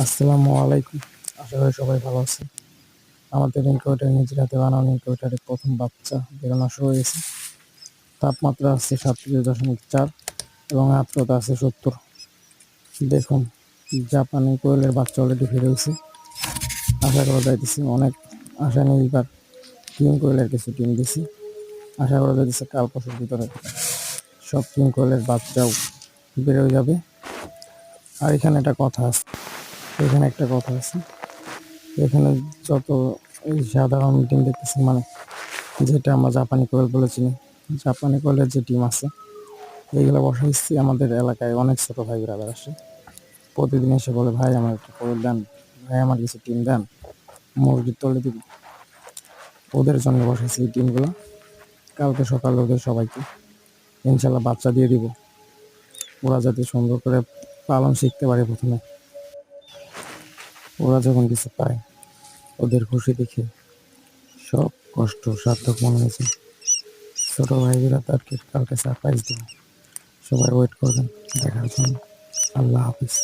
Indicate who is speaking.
Speaker 1: আসসালামু আলাইকুম। আশা করি সবাই ভালো আছে। আমাদের ইনকিউবেটর নিজের হাতে বানানো ইনকিউবেটরের প্রথম বাচ্চা বেরোনো শুরু হয়েছে। তাপমাত্রা আছে 37.4 এবং আর্দ্রতা আছে 70। দেখুন, জাপানি কোয়েলের বাচ্চা অলরেডি বের হয়েছে। আশা করা যাইতেছে অনেক আশা নেই, এবার কিং কোয়েলের কিছু ডিম দিছি। আশা করা যাইতেছে কাল পরশুর ভিতরে সব কিং কোয়েলের বাচ্চাও বেরোয় যাবে। আর এখানে একটা কথা আছে, এখানে যত এই সাধারণ ডিম দেখতেছি, মানে যেটা আমরা জাপানি কোয়েল বলে চিনি, জাপানি কোয়েলের যে ডিম আছে এইগুলো বসাইছি। আমাদের এলাকায় অনেক ছোট ভাই ব্রাদার আসে, প্রতিদিন এসে বলে, ভাই আমার একটু কোয়েল দেন, ভাই আমার কিছু ডিম দেন, মুরগির তলে দিবি। ওদের জন্য বসাইছি এই ডিমগুলো। কালকে সকালে ওদের সবাইকে ইনশাল্লাহ বাচ্চা দিয়ে দিব। ওরা যাতে সুন্দর করে পালন শিখতে পারে, প্রথমে ওরা যখন কিছু পায় ওদের খুশি দেখে সব কষ্ট সার্থক মনে হয়েছে। ছোট ভাইয়েরা তাদেরকে কালকে সারপ্রাইজ দেবো। সবাই ওয়েট করবেন দেখার জন্য। আল্লাহ হাফিজ।